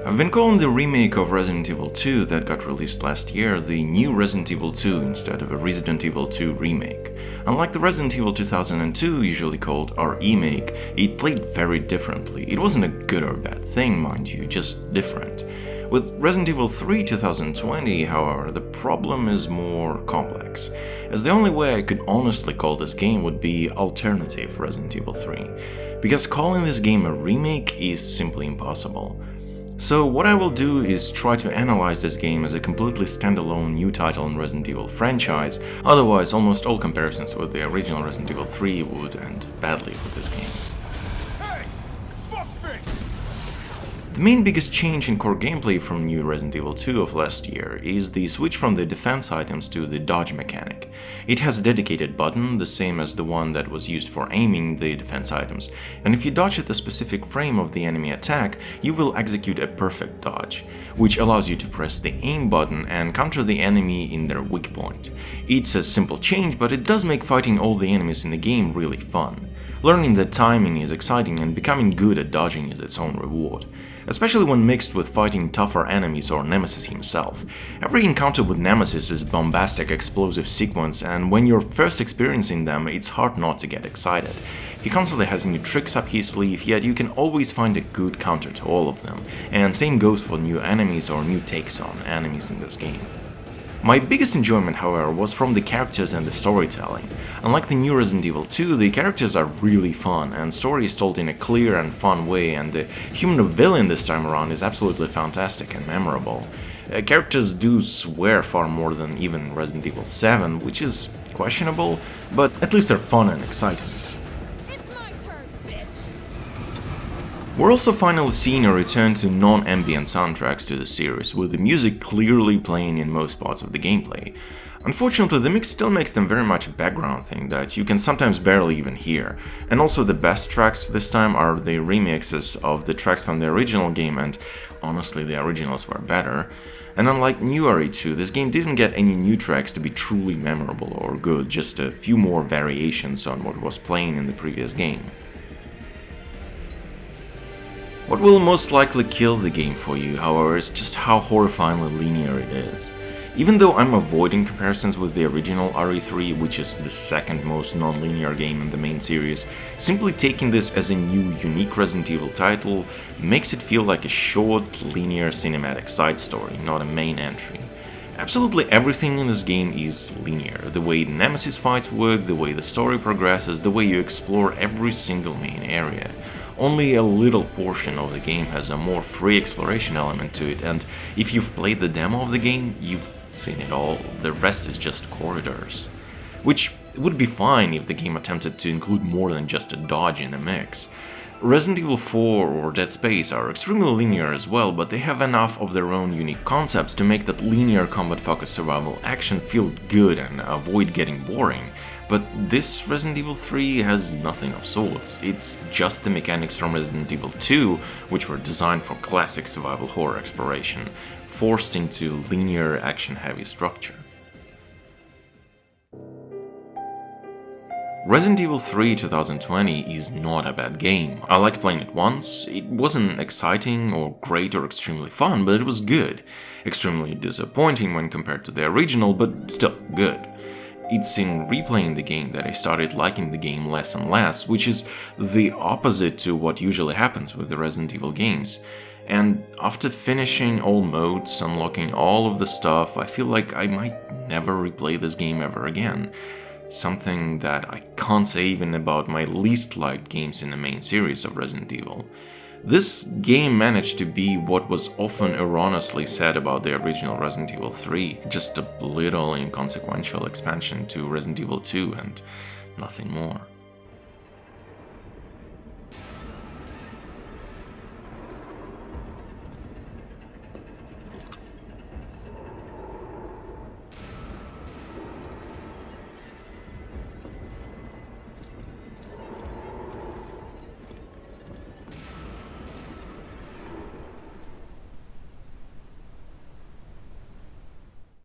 I've been calling the remake of Resident Evil 2 that got released last year the new Resident Evil 2 instead of a Resident Evil 2 remake. Unlike the Resident Evil 2002, usually called remake, it played very differently. It wasn't a good or bad thing, mind you, just different. With Resident Evil 3 2020, however, the problem is more complex, as the only way I could honestly call this game would be alternative Resident Evil 3, because calling this game a remake is simply impossible. So what I will do is try to analyze this game as a completely standalone new title in Resident Evil franchise, otherwise almost all comparisons with the original Resident Evil 3 would end badly for this game. The main biggest change in core gameplay from new Resident Evil 2 of last year is the switch from the defense items to the dodge mechanic. It has a dedicated button, the same as the one that was used for aiming the defense items, and if you dodge at a specific frame of the enemy attack, you will execute a perfect dodge, which allows you to press the aim button and counter the enemy in their weak point. It's a simple change, but it does make fighting all the enemies in the game really fun. Learning the timing is exciting, and becoming good at dodging is its own reward, especially when mixed with fighting tougher enemies or Nemesis himself. Every encounter with Nemesis is a bombastic explosive sequence, and when you're first experiencing them, it's hard not to get excited. He constantly has new tricks up his sleeve, yet you can always find a good counter to all of them, and same goes for new enemies or new takes on enemies in this game. My biggest enjoyment, however, was from the characters and the storytelling. Unlike the new Resident Evil 2, the characters are really fun, and story is told in a clear and fun way, and the human villain this time around is absolutely fantastic and memorable. Characters do swear far more than even Resident Evil 7, which is questionable, but at least they're fun and exciting. We're also finally seeing a return to non-ambient soundtracks to the series, with the music clearly playing in most parts of the gameplay. Unfortunately, the mix still makes them very much a background thing that you can sometimes barely even hear, and also the best tracks this time are the remixes of the tracks from the original game, and honestly the originals were better. And unlike New RE2, this game didn't get any new tracks to be truly memorable or good, just a few more variations on what was playing in the previous game. What will most likely kill the game for you, however, is just how horrifyingly linear it is. Even though I'm avoiding comparisons with the original RE3, which is the second most non-linear game in the main series, simply taking this as a new, unique Resident Evil title makes it feel like a short, linear cinematic side story, not a main entry. Absolutely everything in this game is linear. The way the Nemesis fights work, the way the story progresses, the way you explore every single main area. Only a little portion of the game has a more free exploration element to it, and if you've played the demo of the game, you've seen it all. The rest is just corridors. Which would be fine if the game attempted to include more than just a dodge in the mix. Resident Evil 4 or Dead Space are extremely linear as well, but they have enough of their own unique concepts to make that linear combat-focused survival action feel good and avoid getting boring. But this Resident Evil 3 has nothing of sorts. It's just the mechanics from Resident Evil 2, which were designed for classic survival horror exploration, forced into linear action-heavy structure. Resident Evil 3 2020 is not a bad game. I liked playing it once. It wasn't exciting or great or extremely fun, but it was good. Extremely disappointing when compared to the original, but still good. It's in replaying the game that I started liking the game less and less, which is the opposite to what usually happens with the Resident Evil games. And after finishing all modes, unlocking all of the stuff, I feel like I might never replay this game ever again. Something that I can't say even about my least liked games in the main series of Resident Evil. This game managed to be what was often erroneously said about the original Resident Evil 3, just a little inconsequential expansion to Resident Evil 2 and nothing more.